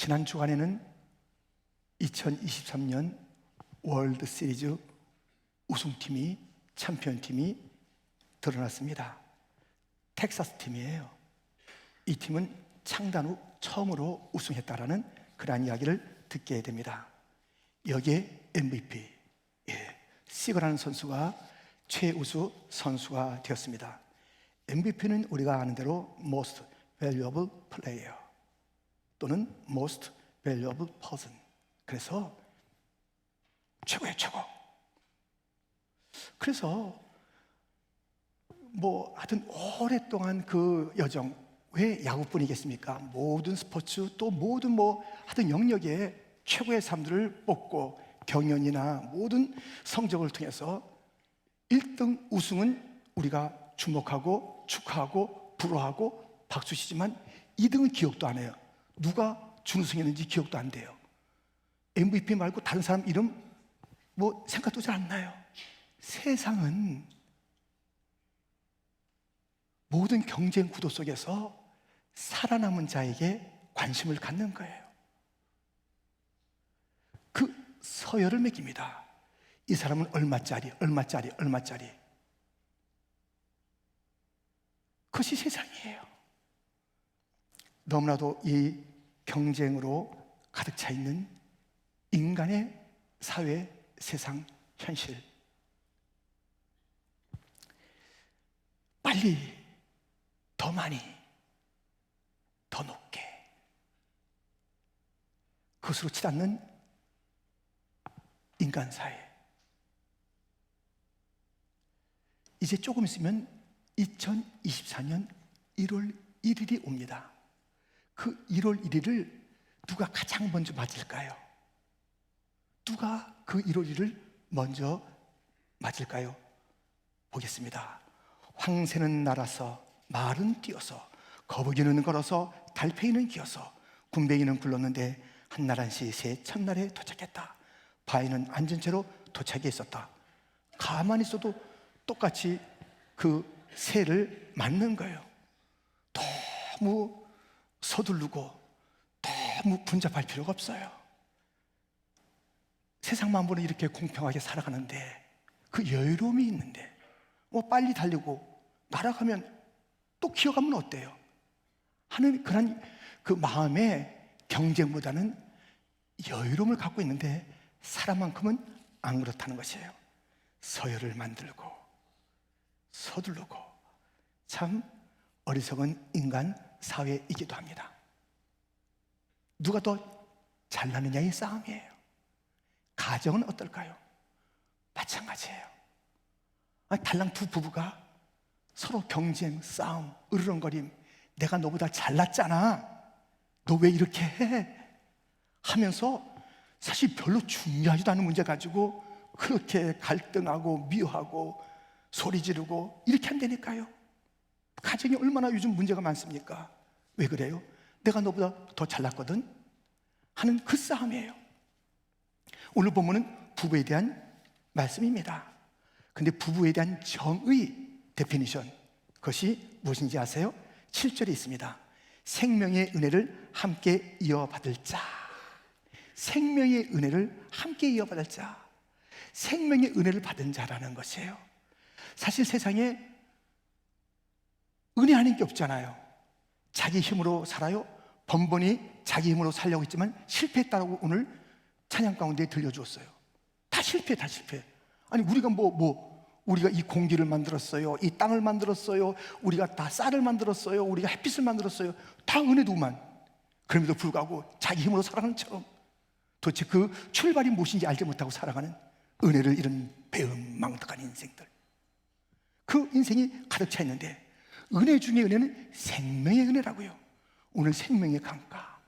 지난 주간에는 2023년 월드 시리즈 우승팀이, 챔피언팀이 드러났습니다. 텍사스 팀이에요. 이 팀은 창단 후 처음으로 우승했다라는 그러한 이야기를 듣게 됩니다. 여기에 MVP, 시거라는 선수가 최우수 선수가 되었습니다. MVP는 우리가 아는 대로 Most Valuable Player 또는 Most Valuable Person. 그래서 최고예요, 최고. 그래서 하여튼 오랫동안 그 여정, 왜 야구뿐이겠습니까? 모든 스포츠 또 모든 하여튼 영역에 최고의 사람들을 뽑고 경연이나 모든 성적을 통해서 1등 우승은 우리가 주목하고 축하하고 부러워하고 박수치지만 2등은 기억도 안 해요. 누가 준우승했는지 기억도 안 돼요. MVP 말고 다른 사람 이름 생각도 잘 안 나요. 세상은 모든 경쟁 구도 속에서 살아남은 자에게 관심을 갖는 거예요. 그 서열을 매깁니다. 이 사람은 얼마짜리, 얼마짜리, 얼마짜리. 그것이 세상이에요. 너무나도 이 경쟁으로 가득 차 있는 인간의 사회, 세상, 현실. 빨리, 더 많이, 더 높게. 그것으로 치닫는 인간 사회. 이제 조금 있으면 2024년 1월 1일이 옵니다. 그 1월 1일을 누가 가장 먼저 맞을까요? 누가 그 1월 1일을 먼저 맞을까요? 보겠습니다. 황새는 날아서, 말은 뛰어서, 거북이는 걸어서, 달팽이는 기어서, 군뱅이는 굴렀는데 한나란시 새 첫날에 도착했다. 바위는 앉은 채로 도착해 있었다. 가만히 있어도 똑같이 그 새를 맞는 거예요. 너무 서두르고 너무 분잡할 필요가 없어요. 세상 만물은 이렇게 공평하게 살아가는데 그 여유로움이 있는데 빨리 달리고 날아가면 또 기어가면 어때요? 하는 그런 그 마음의 경쟁보다는 여유로움을 갖고 있는데 사람만큼은 안 그렇다는 것이에요. 서열을 만들고 서두르고 참 어리석은 인간 사회이기도 합니다. 누가 더 잘나느냐의 싸움이에요. 가정은 어떨까요? 마찬가지예요. 달랑 두 부부가 서로 경쟁, 싸움, 으르렁거림. 내가 너보다 잘났잖아. 너 왜 이렇게 해? 하면서 사실 별로 중요하지도 않은 문제 가지고 그렇게 갈등하고 미워하고 소리 지르고 이렇게 한다니까요. 가정이 얼마나 요즘 문제가 많습니까? 왜 그래요? 내가 너보다 더 잘났거든 하는 그 싸움이에요. 오늘 본문은 부부에 대한 말씀입니다. 근데 부부에 대한 정의 데피니션, 그것이 무엇인지 아세요? 7절에 있습니다. 생명의 은혜를 함께 이어받을 자. 생명의 은혜를 함께 이어받을 자. 생명의 은혜를 받은 자라는 것이에요. 사실 세상에 은혜 아닌 게 없잖아요. 자기 힘으로 살아요. 번번이 자기 힘으로 살려고 했지만 실패했다고 오늘 찬양 가운데 들려주었어요. 다 실패, 다 실패. 아니 우리가 우리가 이 공기를 만들었어요. 이 땅을 만들었어요. 우리가 다 쌀을 만들었어요. 우리가 햇빛을 만들었어요. 다 은혜도만. 그럼에도 불구하고 자기 힘으로 살아가는 처럼 도대체 그 출발이 무엇인지 알지 못하고 살아가는 은혜를 잃은 배은망덕한 인생들. 그 인생이 가득 차 있는데 은혜 중에 은혜는 생명의 은혜라고요. 오늘 생명의 강가,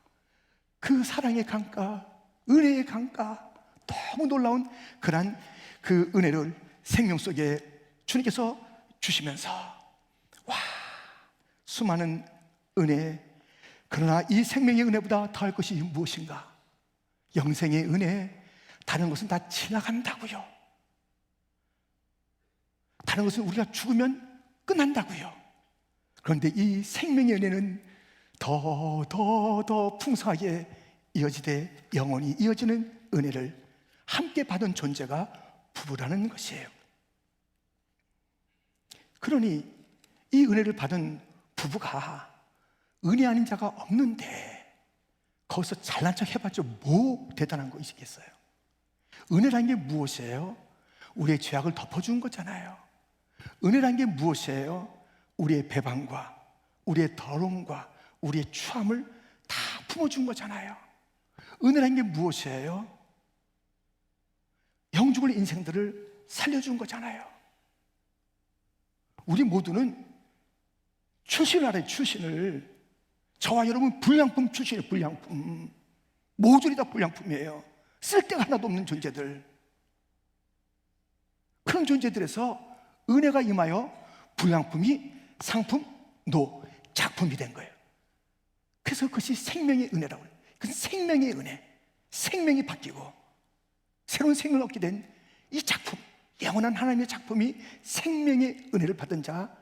그 사랑의 강가, 은혜의 강가, 너무 놀라운 그런 그 은혜를 생명 속에 주님께서 주시면서 수많은 은혜. 그러나 이 생명의 은혜보다 더할 것이 무엇인가? 영생의 은혜. 다른 것은 다 지나간다고요. 다른 것은 우리가 죽으면 끝난다고요. 그런데 이 생명의 은혜는 더 풍성하게 이어지되 영원히 이어지는 은혜를 함께 받은 존재가 부부라는 것이에요. 그러니 이 은혜를 받은 부부가 은혜 아닌 자가 없는데 거기서 잘난 척 해봤자 뭐 대단한 거 있겠어요? 은혜란 게 무엇이에요? 우리의 죄악을 덮어준 거잖아요. 은혜란 게 무엇이에요? 우리의 배반과 우리의 더러움과 우리의 추함을 다 품어준 거잖아요. 은혜란 게 무엇이에요? 영죽을 인생들을 살려준 거잖아요. 우리 모두는 출신을 알아요. 출신을. 저와 여러분 불량품 출신이에요. 불량품. 모조리 다 불량품이에요. 쓸데가 하나도 없는 존재들. 그런 존재들에서 은혜가 임하여 불량품이 상품, 작품이 된 거예요. 그래서 그것이 생명의 은혜라고 해요. 그건 생명의 은혜. 생명이 바뀌고 새로운 생명을 얻게 된 이 작품, 영원한 하나님의 작품이 생명의 은혜를 받은 자,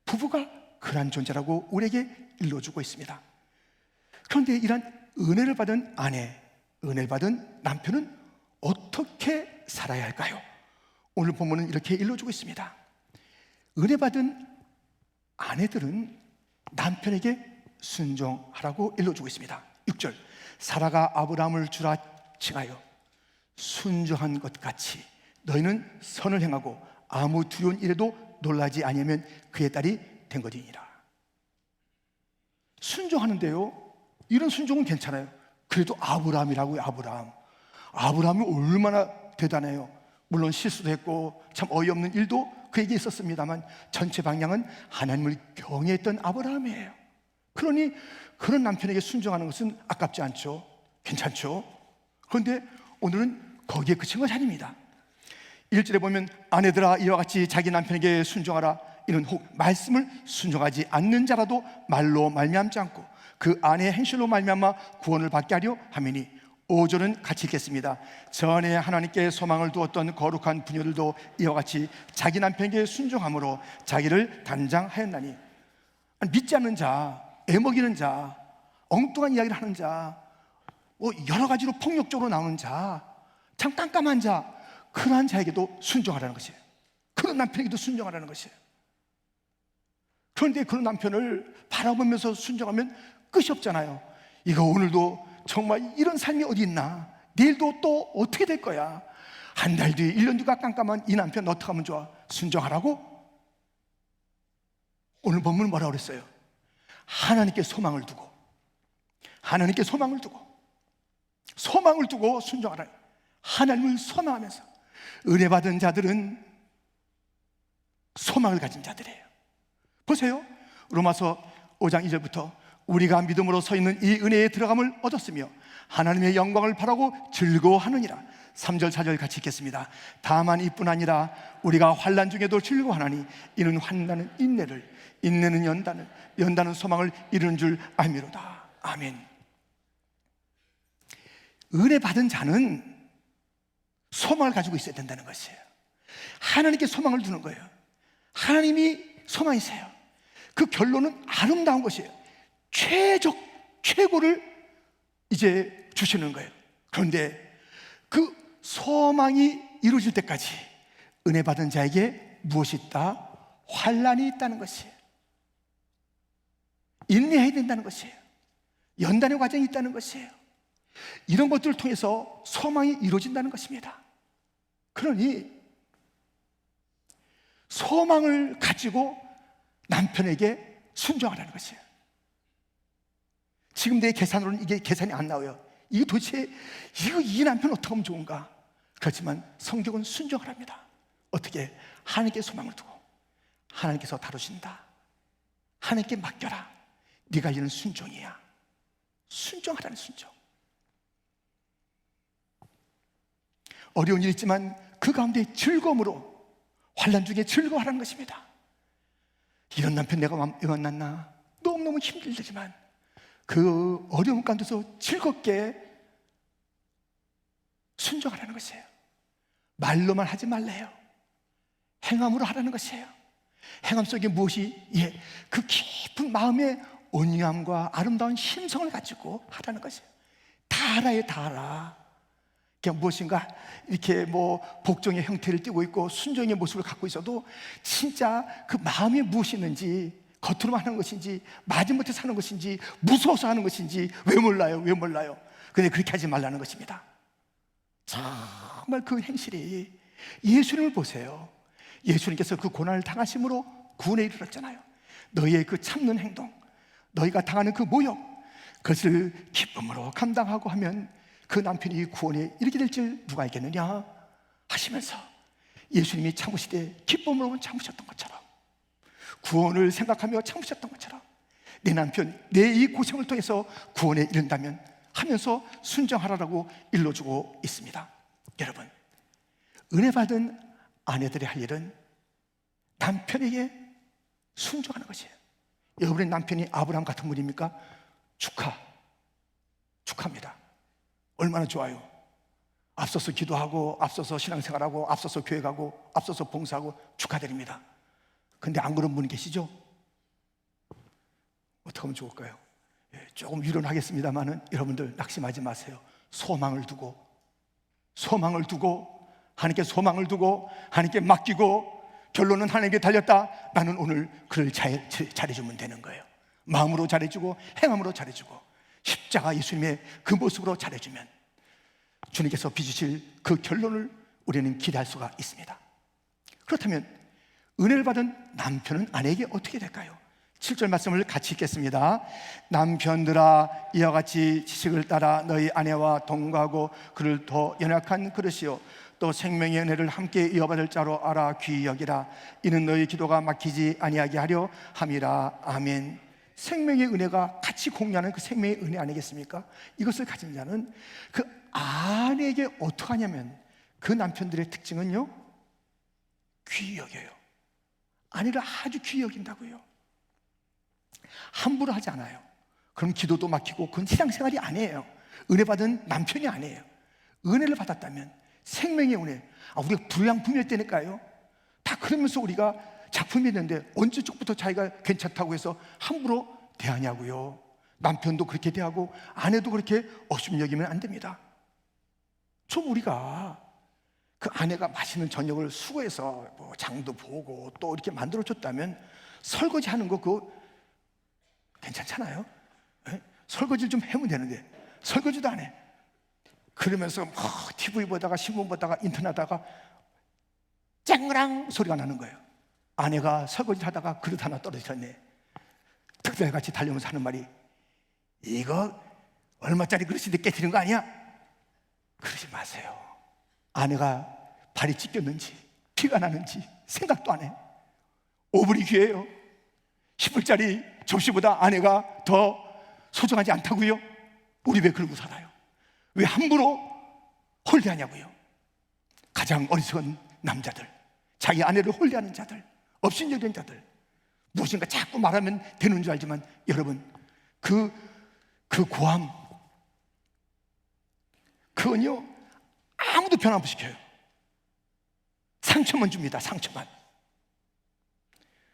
부부가 그러한 존재라고 우리에게 일러주고 있습니다. 그런데 이러한 은혜를 받은 아내, 은혜를 받은 남편은 어떻게 살아야 할까요? 오늘 본문은 이렇게 일러주고 있습니다. 은혜 받은 아내들은 남편에게 순종하라고 일러주고 있습니다. 6절, 사라가 아브라함을 주라 칭하여 순종한 것 같이 너희는 선을 행하고 아무 두려운 일에도 놀라지 아니하면 그의 딸이 된 것이니라. 순종하는데요, 이런 순종은 괜찮아요. 그래도 아브라함이라고요. 아브라함이 얼마나 대단해요. 물론 실수도 했고 참 어이없는 일도 그에게 있었습니다만 전체 방향은 하나님을 경외했던 아브라함이에요. 그러니 그런 남편에게 순종하는 것은 아깝지 않죠. 괜찮죠. 그런데 오늘은 거기에 그친 것이 아닙니다. 1절에 보면 아내들아 이와 같이 자기 남편에게 순종하라. 이는 혹 말씀을 순종하지 않는 자라도 말로 말미암지 않고 그 아내의 행실로 말미암아 구원을 받게 하려 함이니. 5절은 같이 읽겠습니다. 전에 하나님께 소망을 두었던 거룩한 부녀들도 이와 같이 자기 남편에게 순종함으로 자기를 단장하였나니. 믿지 않는 자, 애먹이는 자, 엉뚱한 이야기를 하는 자, 여러 가지로 폭력적으로 나오는 자, 참 깜깜한 자, 그러한 자에게도 순종하라는 것이에요. 그런 남편에게도 순종하라는 것이에요. 그런데 그런 남편을 바라보면서 순종하면 끝이 없잖아요. 이거 오늘도 정말 이런 삶이 어디 있나? 내일도 또 어떻게 될 거야? 한 달 뒤에 1년 뒤가 깜깜한 이 남편 어떻게 하면 좋아? 순종하라고? 오늘 본문은 뭐라고 그랬어요? 하나님께 소망을 두고, 하나님께 소망을 두고 순종하라. 하나님을 소망하면서. 은혜 받은 자들은 소망을 가진 자들이에요. 보세요. 로마서 5장 2절부터 우리가 믿음으로 서 있는 이 은혜에 들어감을 얻었으며 하나님의 영광을 바라고 즐거워하느니라. 3절 4절 같이 읽겠습니다. 다만 이뿐 아니라 우리가 환난 중에도 즐거워하나니 이는 환난은 인내를, 인내는 연단을, 연단은 소망을 이루는 줄 알미로다. 아멘. 은혜 받은 자는 소망을 가지고 있어야 된다는 것이에요. 하나님께 소망을 두는 거예요. 하나님이 소망이세요. 그 결론은 아름다운 것이에요. 최고를 이제 주시는 거예요. 그런데 그 소망이 이루어질 때까지 은혜 받은 자에게 무엇이 있다? 환난이 있다는 것이에요. 인내해야 된다는 것이에요. 연단의 과정이 있다는 것이에요. 이런 것들을 통해서 소망이 이루어진다는 것입니다. 그러니 소망을 가지고 남편에게 순종하라는 것이에요. 지금 내 계산으로는 이게 계산이 안 나와요. 이게 도대체 이 남편 어떻게 하면 좋은가? 그렇지만 성경은 순종하랍니다. 어떻게? 하나님께 소망을 두고 하나님께서 다루신다. 하나님께 맡겨라. 네가 이는 순종이야. 순종하라는 순종. 어려운 일이 있지만 그 가운데 즐거움으로, 환난 중에 즐거워하라는 것입니다. 이런 남편 내가 왜 만났나? 너무너무 힘들지만 그 어려움 가운데서 즐겁게 순종하라는 것이에요. 말로만 하지 말래요. 행함으로 하라는 것이에요. 행함 속에 무엇이? 그 깊은 마음의 온유함과 아름다운 심성을 가지고 하라는 것이에요. 다 알아요, 다 알아. 그냥 무엇인가 이렇게 뭐 복종의 형태를 띠고 있고 순종의 모습을 갖고 있어도 진짜 그 마음에 무엇이 있는지, 겉으로만 하는 것인지, 마지못해 사는 것인지, 무서워서 하는 것인지 왜 몰라요? 왜 몰라요? 근데 그렇게 하지 말라는 것입니다. 정말 그 행실이, 예수님을 보세요. 예수님께서 그 고난을 당하심으로 구원에 이르렀잖아요. 너희의 그 참는 행동, 너희가 당하는 그 모욕, 그것을 기쁨으로 감당하고 하면 그 남편이 구원에 이르게 될 줄 누가 알겠느냐 하시면서 예수님이 참으시되 기쁨으로 참으셨던 것처럼, 구원을 생각하며 참으셨던 것처럼 내 남편, 내 이 고생을 통해서 구원에 이른다면 하면서 순종하라고 일러주고 있습니다. 여러분, 은혜 받은 아내들의 할 일은 남편에게 순종하는 것이에요. 여러분의 남편이 아브라함 같은 분입니까? 축하합니다. 얼마나 좋아요. 앞서서 기도하고, 앞서서 신앙생활하고, 앞서서 교회 가고, 앞서서 봉사하고 축하드립니다. 근데 안 그런 분이 계시죠? 어떻게 하면 좋을까요? 조금 위로는 하겠습니다만은 여러분들 낙심하지 마세요. 소망을 두고 하나님께 소망을 두고 하나님께 맡기고 결론은 하나님께 달렸다. 나는 오늘 그를 잘해주면 되는 거예요. 마음으로 잘해주고 행함으로 잘해주고 십자가 예수님의 그 모습으로 잘해주면 주님께서 빚으실 그 결론을 우리는 기대할 수가 있습니다. 그렇다면 은혜를 받은 남편은 아내에게 어떻게 될까요? 7절 말씀을 같이 읽겠습니다. 남편들아, 이와 같이 지식을 따라 너희 아내와 동거하고 그를 더 연약한 그릇이요 또 생명의 은혜를 함께 이어받을 자로 알아 귀히 여기라. 이는 너희 기도가 막히지 아니하게 하려 함이라. 아멘. 생명의 은혜가 같이 공유하는 그 생명의 은혜 아니겠습니까? 이것을 가진 자는 그 아내에게 어떻게 하냐면 그 남편들의 특징은요, 귀히 여겨요. 아내를 아주 귀히 여긴다고요. 함부로 하지 않아요. 그럼 기도도 막히고 그건 신앙생활이 아니에요. 은혜 받은 남편이 아니에요. 은혜를 받았다면 생명의 은혜, 우리가 불량품일 때니까요. 다 그러면서 우리가 작품이 있는데 언제 쪽부터 자기가 괜찮다고 해서 함부로 대하냐고요. 남편도 그렇게 대하고 아내도 그렇게 없음 여기면 안 됩니다. 좀 우리가 그 아내가 맛있는 저녁을 수고해서 뭐 장도 보고 또 이렇게 만들어줬다면 설거지 하는 거 그거 괜찮잖아요. 에? 설거지를 좀 해면 되는데 설거지도 안 해. 그러면서 TV 보다가 신문 보다가 인터넷 하다가 쨍그랑 소리가 나는 거예요. 아내가 설거지 하다가 그릇 하나 떨어졌네. 특별같이 달려오면서 하는 말이, 이거 얼마짜리 그릇인데 깨트린 거 아니야? 그러지 마세요. 아내가 발이 찢겼는지 피가 나는지 생각도 안 해. 5불이 귀해요. 10불짜리 접시보다 아내가 더 소중하지 않다고요? 우리 왜 그러고 살아요? 왜 함부로 홀대하냐고요? 가장 어리석은 남자들, 자기 아내를 홀대하는 자들, 업신여긴 자들, 무엇인가 자꾸 말하면 되는 줄 알지만 여러분, 그 고함, 그건요 아무도 변화 못 시켜요. 상처만 줍니다. 상처만.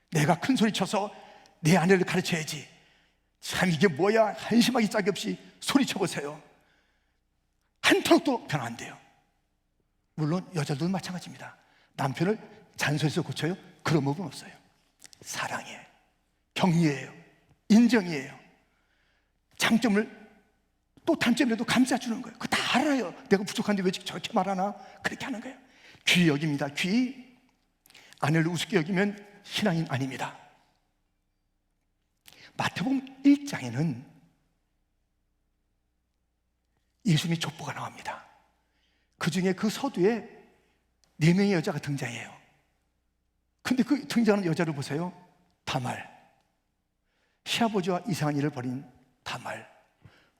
내가 큰 소리 쳐서 내 아내를 가르쳐야지. 참 이게 뭐야, 한심하기 짝이 없이 소리쳐보세요. 한턱도 변화 안 돼요. 물론 여자들도 마찬가지입니다. 남편을 잔소리해서 고쳐요? 그런 법은 없어요. 사랑이에요, 격려예요, 인정이에요. 장점을 또 단점이라도 감싸주는 거예요. 그거 다 알아요. 내가 부족한데 왜 저렇게 말하나? 그렇게 하는 거예요. 귀히 여깁니다. 귀히. 아내를 우습게 여기면 신앙인 아닙니다. 마태복음 1장에는 예수님의 족보가 나옵니다. 그 중에 그 서두에 4명의 여자가 등장해요. 근데 그 등장하는 여자를 보세요. 다말, 시아버지와 이상한 일을 벌인 다말,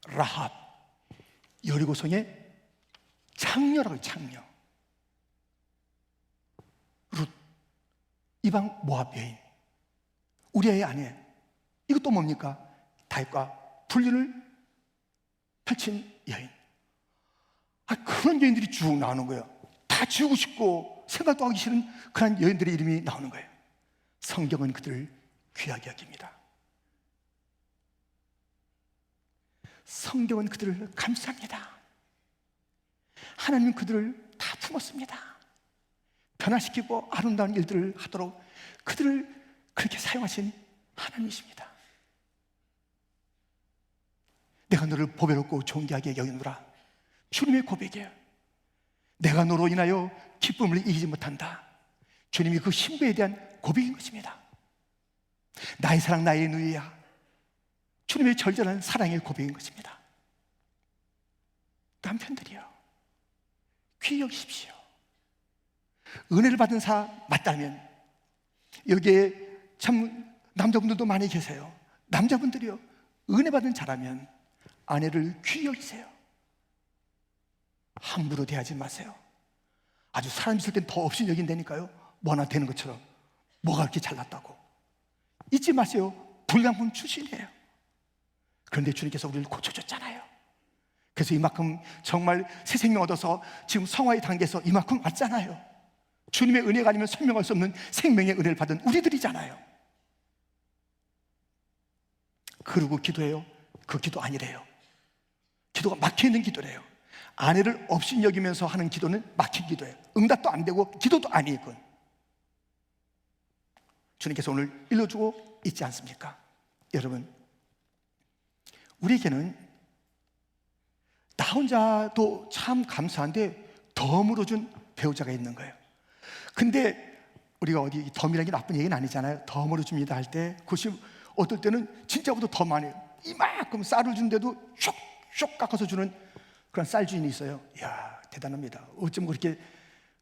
라합, 여리고성의 창녀라고요. 창녀, 룻, 이방 모압 여인, 우리아의 아내. 이것도 뭡니까? 다윗과 분리를 펼친 여인. 그런 여인들이 쭉 나오는 거예요. 다 지우고 싶고 생각도 하기 싫은 그런 여인들의 이름이 나오는 거예요. 성경은 그들을 귀하게 여깁니다. 성경은 그들을 감싸합니다. 하나님은 그들을 다 품었습니다. 변화시키고 아름다운 일들을 하도록 그들을 그렇게 사용하신 하나님이십니다. 내가 너를 보배롭고 존귀하게 여기노라. 주님의 고백이에요. 내가 너로 인하여 기쁨을 이기지 못한다. 주님이 그 신부에 대한 고백인 것입니다. 나의 사랑 나의 누이야. 주님의 절절한 사랑의 고백인 것입니다. 남편들이요, 귀히 여기십시오. 은혜를 받은 사 맞다면, 여기에 참 남자분들도 많이 계세요. 남자분들이요, 은혜 받은 자라면 아내를 귀히 여기세요. 함부로 대하지 마세요. 아주 사람 있을 땐 더 없이 여긴다니까요. 뭐나 되는 것처럼. 뭐가 그렇게 잘났다고. 잊지 마세요. 불량품 출신이에요. 그런데 주님께서 우리를 고쳐줬잖아요. 그래서 이만큼 정말 새 생명 얻어서 지금 성화의 단계에서 이만큼 왔잖아요. 주님의 은혜가 아니면 설명할 수 없는 생명의 은혜를 받은 우리들이잖아요. 그러고 기도해요. 그 기도 아니래요. 기도가 막혀있는 기도래요. 아내를 없인 여기면서 하는 기도는 막힌 기도예요. 응답도 안 되고 기도도 아니에요. 그건 주님께서 오늘 일러주고 있지 않습니까? 여러분, 우리에게는 나 혼자도 참 감사한데 덤으로 준 배우자가 있는 거예요. 근데 우리가 어디 덤이라는 게 나쁜 얘기는 아니잖아요. 덤으로 줍니다 할 때 그것이 어떨 때는 진짜보다 더 많이, 이만큼 쌀을 준데도 쇽쇽 깎아서 주는 그런 쌀주인이 있어요. 이야, 대단합니다. 어쩜 그렇게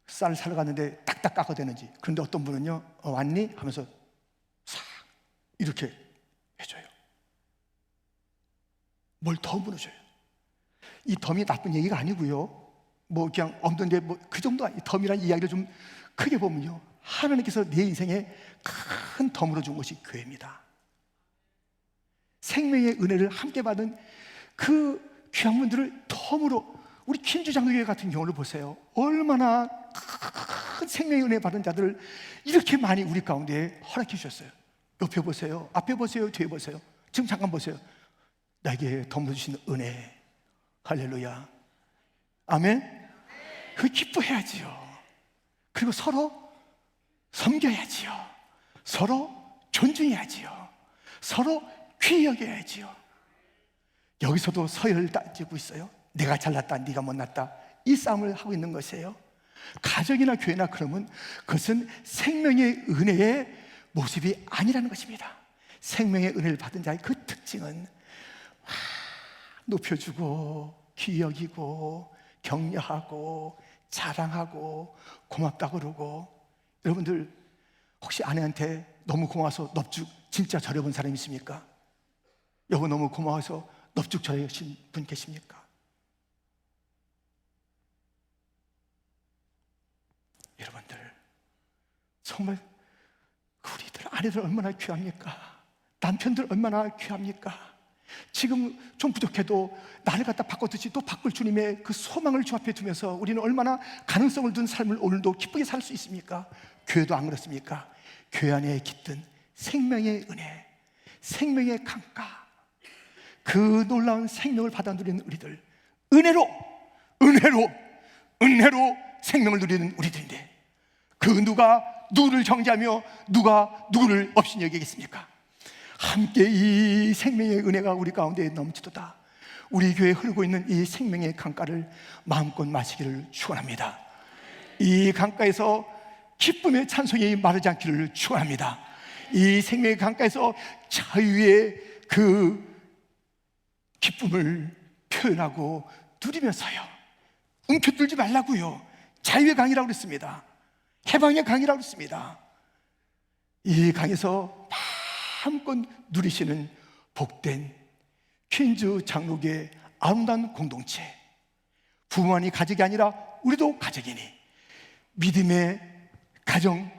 쌀을 사러 갔는데 딱딱 깎아대는지. 그런데 어떤 분은요, 왔니? 하면서 싹 이렇게 해줘요. 뭘 덤으로 줘요. 이 덤이 나쁜 얘기가 아니고요, 뭐 그냥 없는데 뭐 그 정도 아니에요. 덤이라는 이야기를 좀 크게 보면요, 하나님께서 내 인생에 큰 덤으로 준 것이 교회입니다. 생명의 은혜를 함께 받은 그 귀한 분들을 덤으로, 우리 퀸주장로교회 같은 경우를 보세요. 얼마나 큰 생명의 은혜 받은 자들을 이렇게 많이 우리 가운데 허락해 주셨어요. 옆에 보세요, 앞에 보세요, 뒤에 보세요. 지금 잠깐 보세요. 나에게 덤으로 주신 은혜. 할렐루야, 아멘. 그 기뻐해야지요. 그리고 서로 섬겨야지요. 서로 존중해야지요. 서로 귀히 여겨야지요. 여기서도 서열 따지고 있어요. 내가 잘났다, 네가 못났다, 이 싸움을 하고 있는 것이에요. 가정이나 교회나 그러면 그것은 생명의 은혜의 모습이 아니라는 것입니다. 생명의 은혜를 받은 자의 그 특징은 높여주고 귀히 여기고 격려하고 자랑하고 고맙다고 그러고. 여러분들 혹시 아내한테 너무 고마워서 넙죽 진짜 절여본 사람 있습니까? 여보 너무 고마워서 넙죽 절여신 분 계십니까? 여러분들 정말 우리들 아내들 얼마나 귀합니까? 남편들 얼마나 귀합니까? 지금 좀 부족해도 나를 갖다 바꿔두지 또 바꿀 주님의 그 소망을 주 앞에 두면서 우리는 얼마나 가능성을 둔 삶을 오늘도 기쁘게 살 수 있습니까? 교회도 안 그렇습니까? 교회 안에 깃든 생명의 은혜, 생명의 강가, 그 놀라운 생명을 받아 누리는 우리들, 은혜로 생명을 누리는 우리들인데, 그 누가 누구를 정죄하며 누가 누구를 없인 여기겠습니까? 함께 이 생명의 은혜가 우리 가운데 넘치도다. 우리 교회에 흐르고 있는 이 생명의 강가를 마음껏 마시기를 축원합니다. 이 강가에서 기쁨의 찬송이 마르지 않기를 축원합니다. 이 생명의 강가에서 자유의 그 기쁨을 표현하고 누리면서요, 움켜들지 말라고요. 자유의 강이라고 그랬습니다. 해방의 강이라고 그랬습니다. 이 강에서 마음껏 누리시는 복된 퀸즈 장로교의 아름다운 공동체, 부모만이 가족이 아니라 우리도 가족이니 믿음의 가정,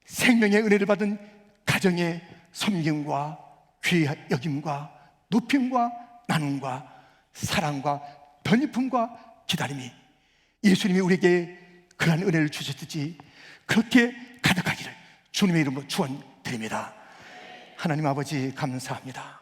생명의 은혜를 받은 가정의 섬김과 귀히 여김과 높임과 나눔과 사랑과 변입품과 기다림이 예수님이 우리에게 그러한 은혜를 주셨듯이 그렇게 가득하기를 주님의 이름으로 축원드립니다. 하나님 아버지 감사합니다.